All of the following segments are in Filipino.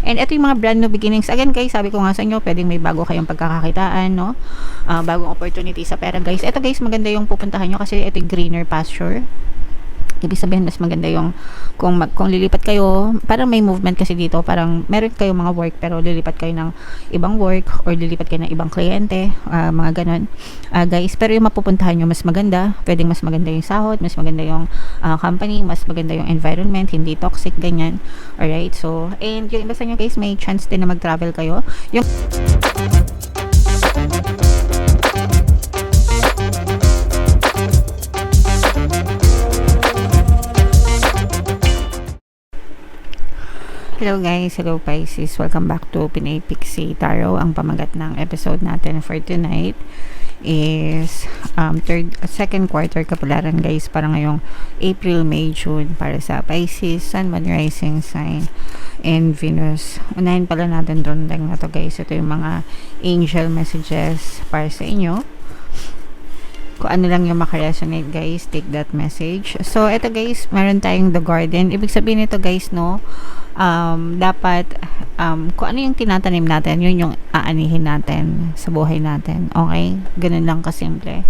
And ito yung mga brand new beginnings. Again guys, sabi ko nga sa inyo, pwedeng may bago kayong pagkakakitaan, no? Bagong opportunity sa pera guys. Ito guys, maganda yung pupuntahan nyo kasi ito yung greener pasture. Ibig sabihin mas maganda yung kung lilipat kayo, parang may movement kasi dito, parang meron kayong mga work pero lilipat kayo ng ibang work or lilipat kayo ng ibang kliyente, mga ganon, guys. Pero yung mapupuntahan nyo mas maganda, pwedeng mas maganda yung sahod, mas maganda yung company, mas maganda yung environment, hindi toxic, ganyan. Alright, so and yung iba sa inyo guys, may chance din na mag-travel kayo. Yung hello guys, hello Pisces, welcome back to Pinay Pixie Tarot. Ang pamagat ng episode natin for tonight is second quarter kapalaran guys, para ngayong April, May, June para sa Pisces, Sun, Moon, Rising sign and Venus. Unahin pala natin doon lang na to guys, ito yung mga angel messages para sa inyo. Kung ano lang yung makaresonate guys, take that message. So ito guys, meron tayong the garden. Ibig sabihin nito guys, no, dapat kung ano yung tinatanim natin, yun yung aanihin natin sa buhay natin. Okay? Ganun lang kasimple.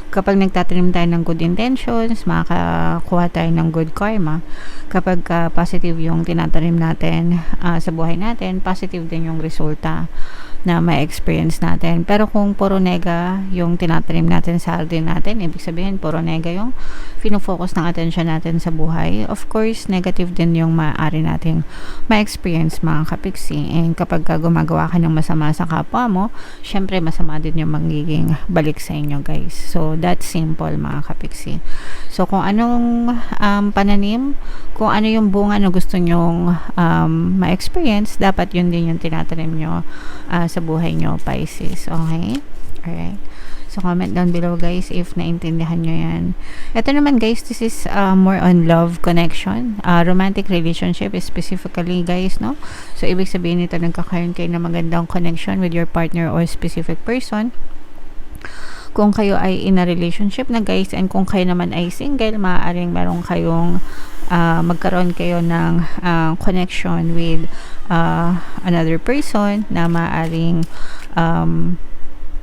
Kapag nagtatanim tayo ng good intentions, makakakuha tayo ng good karma. Kapag positive yung tinatanim natin sa buhay natin, positive din yung resulta na may experience natin. Pero kung puro nega yung tinatanim natin sa hardin natin, ibig sabihin puro nega yung fino-focus ng attention natin sa buhay, of course negative din yung maaari nating ma-experience mga kapiksi. And kapag gumagawa ka ng masama sa kapwa mo, syempre masama din yung magiging balik sa inyo guys. So that's simple mga kapiksi. So kung anong pananim, kung ano yung bunga na gusto nyong ma-experience, dapat yun din yung tinatanim nyo sa buhay nyo, Pisces. Okay? Alright. So, comment down below guys if naintindihan nyo yan. Ito naman guys, this is more on love connection. Romantic relationship specifically guys, no? So, ibig sabihin nito, nagkakaroon kayo ng magandang connection with your partner or specific person. Kung kayo ay in a relationship na guys, and kung kayo naman ay single, maaaring meron kayong magkaroon kayo ng connection with another person na maaaring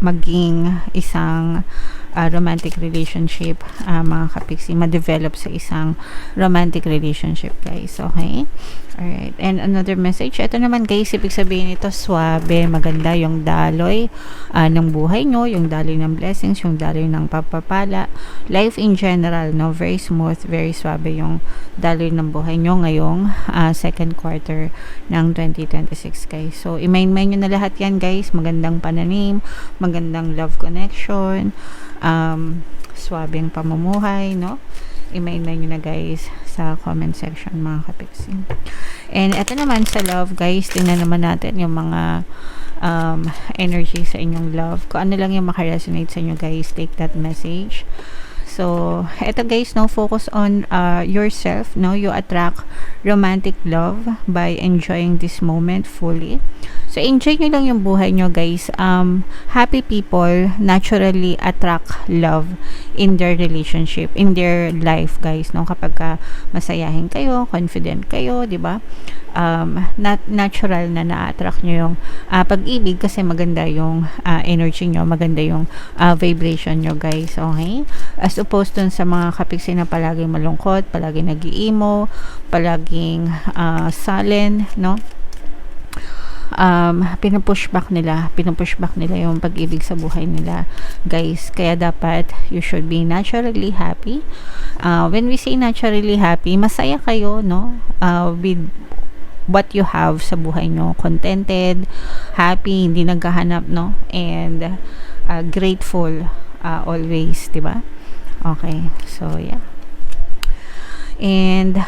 maging isang romantic relationship, mga kapiksi, ma-develop sa isang romantic relationship guys. Okay? Alright. And another message, ito naman guys, ibig sabihin ito, swabe, maganda yung daloy ng buhay nyo, yung daloy ng blessings, yung daloy ng papapala, life in general, no, very smooth, very swabe yung daloy ng buhay nyo ngayong second quarter ng 2026 guys. So i-main-main nyo na lahat yan guys, magandang pananim, magandang love connection, swabing pamumuhay, no? I-main-main nyo na guys sa comment section mga kapiksi. And eto naman sa love guys, tingnan naman natin yung mga energy sa inyong love. Kung ano lang yung makaresonate sa inyo guys, take that message. So, eto guys, no, focus on yourself, no? You attract romantic love by enjoying this moment fully. So, enjoy nyo lang yung buhay nyo guys. Happy people naturally attract love in their relationship, in their life guys, no? Kapag masayahin kayo, confident kayo, di ba? Natural na na-attract nyo yung pag-ibig kasi maganda yung energy nyo, maganda yung vibration nyo guys. Okay? As opposed dun sa mga kapiksi na palaging malungkot, palaging nag-emo, palaging sullen, no? Pinupush back nila yung pag-ibig sa buhay nila guys. Kaya dapat you should be naturally happy. When we say naturally happy, masaya kayo, no, with what you have sa buhay nyo, contented, happy, hindi naghahanap, no, and grateful always, diba? Okay, so yeah. And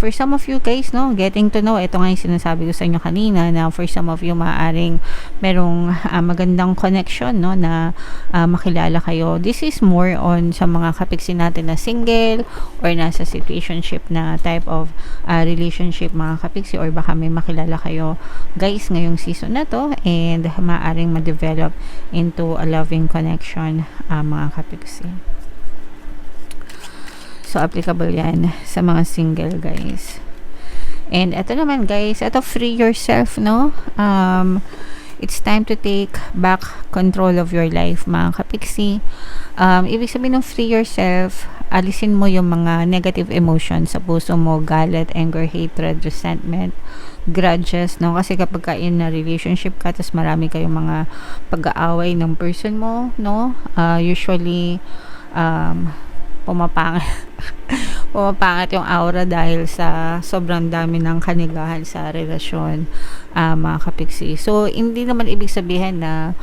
for some of you guys, no, getting to know, ito nga yung sinasabi ko sa inyo kanina, na for some of you maaaring merong magandang connection, no, na makilala kayo. This is more on sa mga kapiksi natin na single or nasa situationship na type of relationship mga kapiksi, or baka may makilala kayo guys ngayong season na to and maaaring ma-develop into a loving connection mga kapiksi. So, applicable yan sa mga single guys. And ito naman guys, ito free yourself, no? It's time to take back control of your life, mga kapiksi. Ibig sabihin ng free yourself, alisin mo yung mga negative emotions sa puso mo, galit, anger, hatred, resentment, grudges, no? Kasi kapag ka in a relationship ka, tas marami kayong mga pag-aaway ng person mo, no? Usually, pumapangit pumapangit yung aura dahil sa sobrang dami ng kanigahan sa relasyon, mga kapiksi. So, hindi naman ibig sabihin na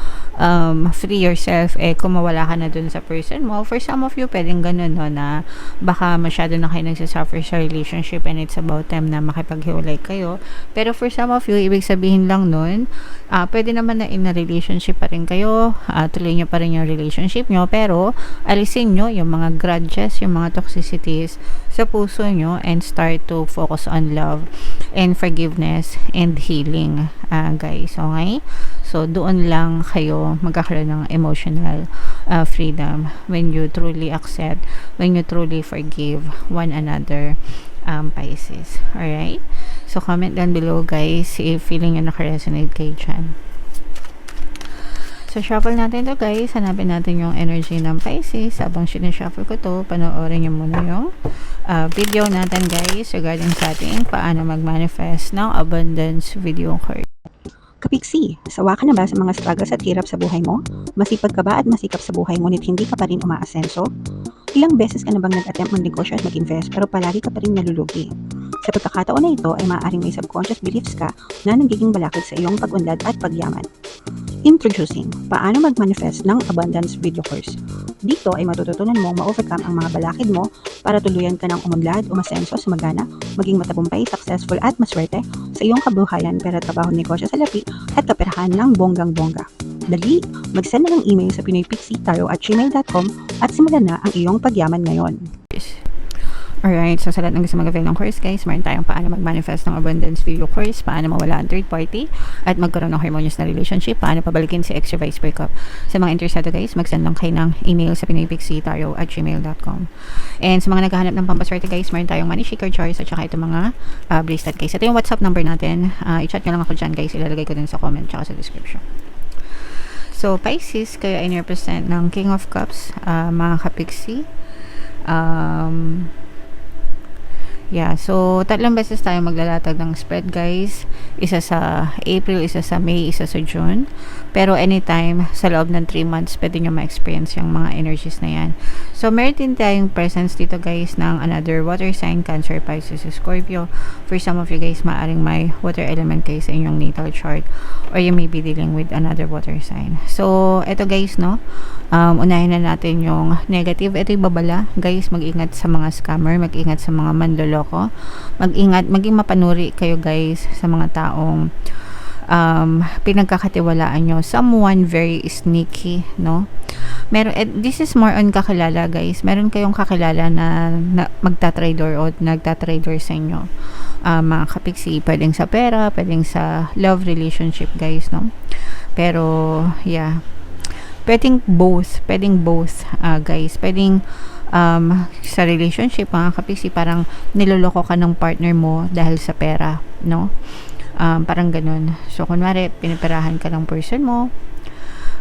free yourself, kung mawala ka na dun sa person mo. For some of you, pwedeng ganun, no, na baka masyado na kayo nagsasuffer sa relationship and it's about time na makipaghiwalay kayo. Pero for some of you, ibig sabihin lang nun, pwede naman na in a relationship pa rin kayo, tuloy nyo pa rin yung relationship nyo, pero alisin nyo yung mga grudges, yung mga toxicities sa puso nyo and start to focus on love and forgiveness and healing, guys. Okay? So, doon lang kayo magkakaroon ng emotional freedom when you truly accept, when you truly forgive one another, Pisces. Alright? So, comment down below, guys, if feeling nyo nakaresonate kayo dyan. So, shuffle natin to, guys. Hanapin natin yung energy ng Pisces. Habang sinashuffle ko to, panoorin nyo muna yung video natin, guys, regarding sa ating paano mag-manifest ng abundance video card. Kapiksi, sawa ka na ba sa mga struggles at hirap sa buhay mo? Masipag ka ba at masikap sa buhay ngunit hindi ka pa rin umaasenso? Ilang beses ka na bang nag-attempt mag-negosyo at mag-invest pero palagi ka pa rin nalulugi? Sa pagkakataon na ito ay maaaring may subconscious beliefs ka na nagiging balakid sa iyong pag-unlad at pagyaman. Introducing, paano mag-manifest ng abundance video course. Dito ay matututunan mong ma-overcome ang mga balakid mo para tuluyan ka ng umunlad, umasenso, sumagana, maging matagumpay, successful at maswerte sa iyong kabuhayan, pera, trabaho, negosyo, salapi at kaperahan ng bonggang-bongga. Dali, mag-send na ng email sa pinoypixie@gmail.com at simulan na ang iyong pagyaman ngayon. Alright, so sa lahat ng gusto mag-avail ng course, guys, meron tayong paano mag-manifest ng abundance video course, paano mawala ang third party, at magkaroon ng harmonious na relationship, paano pabalikin si ex vice breakup. Sa mga interesado, guys, mag-send lang kayo ng email sa pinoypixie@gmail.com. And sa mga naghahanap ng pampaswerte, guys, meron tayong money shaker jars at saka itong mga bracelet, guys. Ito yung WhatsApp number natin. I-chat nyo lang ako dyan, guys. Ilalagay ko din sa comment at sa description. So, Pisces, kayo ay represent ng King of Cups, mga kapiksi. Yeah, so tatlong beses tayo maglalatag ng spread, guys. Isa sa April, isa sa May, isa sa June. Pero anytime, sa loob ng 3 months, pwede nyo ma-experience yung mga energies na yan. So, meron din tayong presence dito, guys, ng another water sign, Cancer, Pisces, Scorpio. For some of you, guys, maaring may water element kayo sa inyong natal chart. Or you may be dealing with another water sign. So, eto, guys, no? Unahin na natin yung negative. Ito yung babala. Guys, mag-ingat sa mga scammer, mag-ingat sa mga manloloko. Mag-ingat, maging mapanuri kayo, guys, sa mga taong pinagkakatiwalaan nyo. Someone very sneaky, no? This is more on kakilala, guys. Meron kayong kakilala na magta-trader o nagta-trader sa inyo. Mga kapiksi, pwedeng sa pera, pwedeng sa love relationship, guys, no? Pero, yeah. Pwedeng both, guys. Pwedeng sa relationship, mga kapiksi, parang niloloko ka ng partner mo dahil sa pera, no? Parang ganun. So, kunwari, piniperahan ka ng person mo,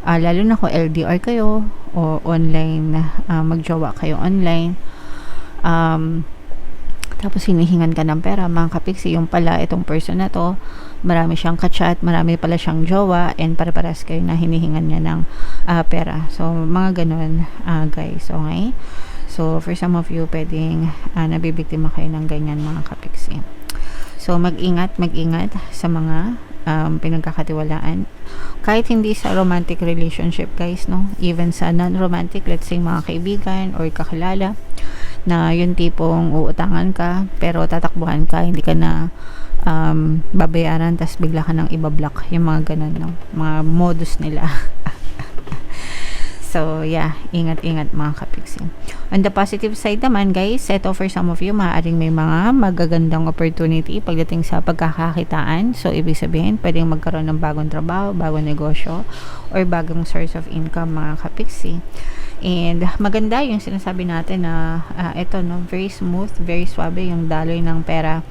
lalo na kung LDR kayo, o online, magjowa kayo online, tapos hinihingan ka ng pera, mga kapiksi, yung pala, itong person na to, marami siyang kachat, marami pala siyang jowa, and para-paras kayo na hinihingan niya ng pera. So, mga ganun, guys, okay? So, for some of you, pwedeng nabibiktima kayo ng ganyan, mga kapiksi. So, mag-ingat sa mga pinagkakatiwalaan. Kahit hindi sa romantic relationship, guys, no? Even sa non-romantic, let's say, mga kaibigan or kakilala, na yung tipong uutangan ka, pero tatakbuhan ka, hindi ka na babayaran, tas bigla ka nang ibablock, yung mga ganun, no? Mga modus nila. So, yeah, ingat-ingat, mga kapiksi. On the positive side naman, guys, ito for some of you, maaaring may mga magagandang opportunity pagdating sa pagkakakitaan. So, ibig sabihin, pwedeng magkaroon ng bagong trabaho, bagong negosyo, or bagong source of income, mga kapiksi. And maganda yung sinasabi natin na ito, no, very smooth, very suabe yung daloy ng pera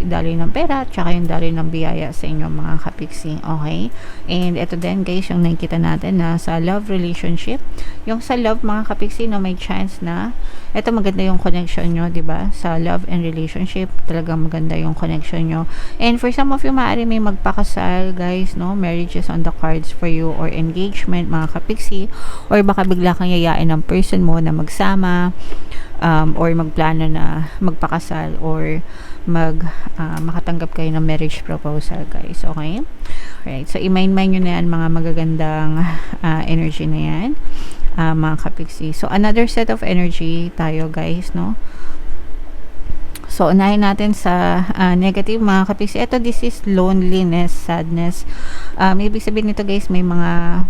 daloy ng pera, tsaka yung daloy ng biyaya sa inyo mga kapiksi. Okay? And ito din guys, yung nakikita natin na sa love relationship. Yung sa love mga kapiksi, no, may chance na ito maganda yung connection nyo, di ba? Sa love and relationship, talagang maganda yung connection nyo. And for some of you, maaari may magpakasal, guys, no? Marriage is on the cards for you, or engagement, mga kapiksi, or baka bigla kang yayain ng person mo na magsama, or magplano na magpakasal, or makatanggap kayo ng marriage proposal, guys. Okay? Alright. So, i-mind nyo na yan, mga magagandang energy na yan. Mga kapiksi. So, another set of energy tayo, guys, no? So, unahin natin sa negative, mga kapiksi. Ito, this is loneliness, sadness. Ibig sabihin nito, guys, may mga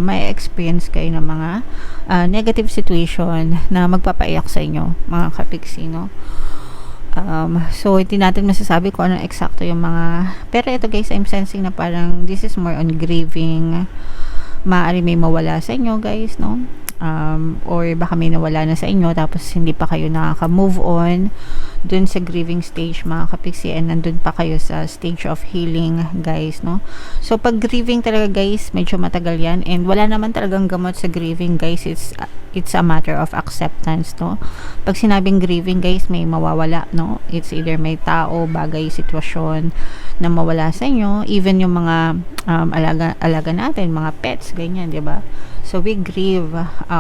may experience kayo ng mga negative situation na magpapaiyak sa inyo, mga kapiksi, no? So, hindi natin masasabi kung ano eksakto yung mga... Pero ito, guys, I'm sensing na parang this is more on grieving. Maaari may mawala sa inyo, guys, no? Or baka may nawala na sa inyo tapos hindi pa kayo nakaka-move on dun sa grieving stage, mga kapiksi, and nandun pa kayo sa stage of healing, guys, no? So, pag grieving talaga, guys, medyo matagal yan, and wala naman talagang gamot sa grieving, guys. It's a matter of acceptance, no? Pag sinabing grieving, guys, may mawawala, no? It's either may tao, bagay, sitwasyon na mawala sa inyo, even yung mga alaga natin, mga pets, ganyan, di ba? So, we grieve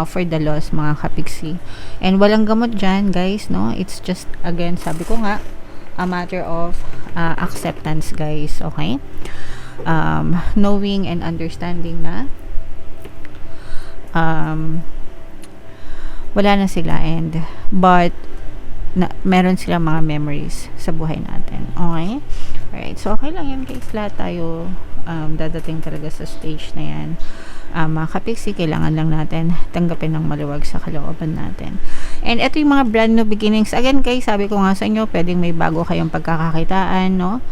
for the loss, mga kapiksi. And walang gamot dyan, guys, no? It's just, again, sabi ko nga, a matter of acceptance, guys, okay? Knowing and understanding na wala na sila, but meron silang mga memories sa buhay natin, okay? Alright, so okay lang yan, guys. Lahat tayo dadating talaga sa stage na yan. Mga kapiksi, kailangan lang natin tanggapin ng maluwag sa kalooban natin. And ito yung mga brand new beginnings. Again, guys, sabi ko nga sa inyo, pwedeng may bago kayong pagkakakitaan, no?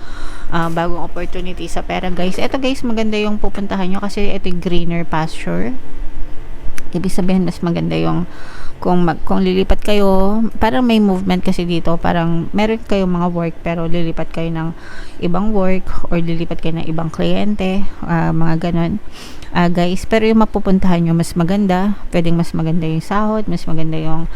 Bagong opportunity sa pera, guys. Ito, guys, maganda yung pupuntahan nyo kasi ito yung greener pasture. Ibig sabihin, mas maganda yung kung lilipat kayo, parang may movement kasi dito, parang meron kayong mga work pero lilipat kayo ng ibang work or lilipat kayo ng ibang kliyente, mga ganon, guys. Pero yung mapupuntahan nyo mas maganda, pwedeng mas maganda yung sahod, mas maganda yung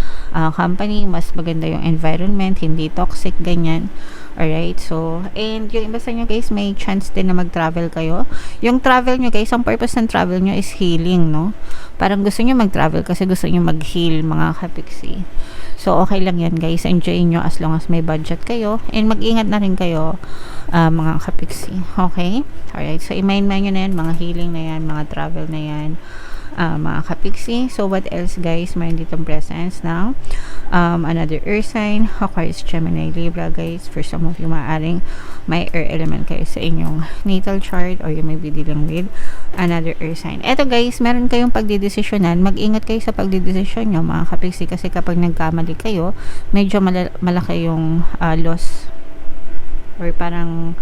company, mas maganda yung environment, hindi toxic, ganyan. Alright, so, and yung iba sa inyo, guys, may chance din na mag-travel kayo. Yung travel nyo, guys, ang purpose ng travel nyo is healing, no? Parang gusto nyo mag-travel kasi gusto nyo mag-heal, mga kapiksi. So, okay lang yan, guys. Enjoy nyo as long as may budget kayo. And mag-ingat na rin kayo, mga kapiksi. Okay? Alright, so, i-mind nyo na yan, mga healing na yan, mga travel na yan, mga kapiksi. So, what else, guys? Mayroon ditong presence ng another earth sign, Aquarius, Gemini, Libra, guys. For some of you, maaaring may air element kayo sa inyong natal chart, or you may be dealing with another earth sign. Eto, guys, meron kayong pagdidesisyonan. Mag-ingat kayo sa pagdidesisyon nyo, mga kapiksi, kasi kapag nagkamali kayo, medyo malaki yung loss, or parang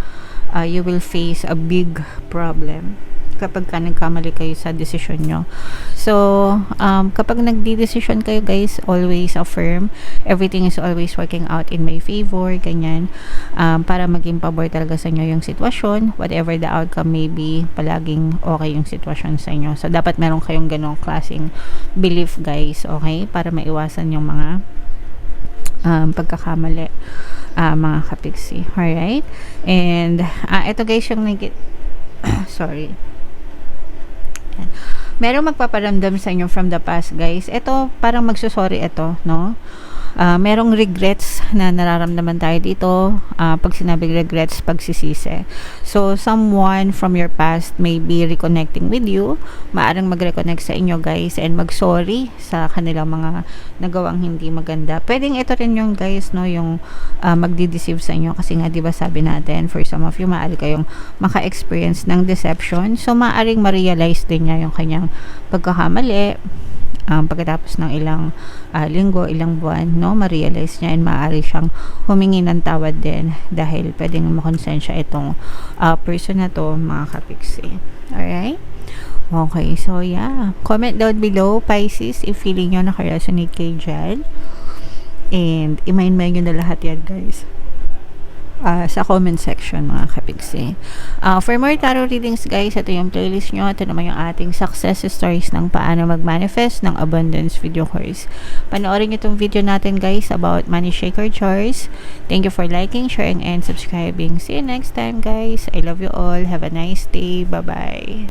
you will face a big problem kapag ka nagkamali kayo sa desisyon nyo. So, kapag nagdi-decision kayo, guys, always affirm, everything is always working out in my favor, ganyan, para maging pabor talaga sa inyo yung sitwasyon, whatever the outcome may be, palaging okay yung sitwasyon sa inyo. So, dapat meron kayong ganong klaseng belief, guys, okay, para maiwasan yung mga pagkakamali, mga kapiksi. Alright? And, ito, guys, yung sorry. Merong magpaparamdam sa inyo from the past, guys. Ito, parang magsusorry ito, no? Merong regrets na nararamdaman tayo dito. Pag sinabing regrets, pagsisisi. So, someone from your past may be reconnecting with you. Maarang mag-reconnect sa inyo, guys, and mag-sorry sa kanilang mga nagawang hindi maganda. Pwedeng ito rin yung, guys, no, yung magdi-deceive sa inyo. Kasi nga, di ba sabi natin, for some of you, maaari kayong maka-experience ng deception. So, maaring ma-realize din niya yung kanyang pagkakamali. Pagkatapos ng ilang linggo, ilang buwan, no, ma-realize niya, and maaari siyang humingi ng tawad din dahil pwedeng makonsensya itong person na to, mga kapiksi. Alright? Okay, so yeah. Comment down below, Pisces, if feeling nyo naka-resonate kayo dyan. And i-mind nyo na lahat yan, guys. And sa comment section mga kapigsi. For more tarot readings guys, ito yung playlist nyo. Ito naman yung ating success stories ng paano mag-manifest ng abundance video course. Panoorin nyo itong video natin guys about money shaker jars. Thank you for liking, sharing, and subscribing. See you next time guys. I love you all. Have a nice day. Bye-bye.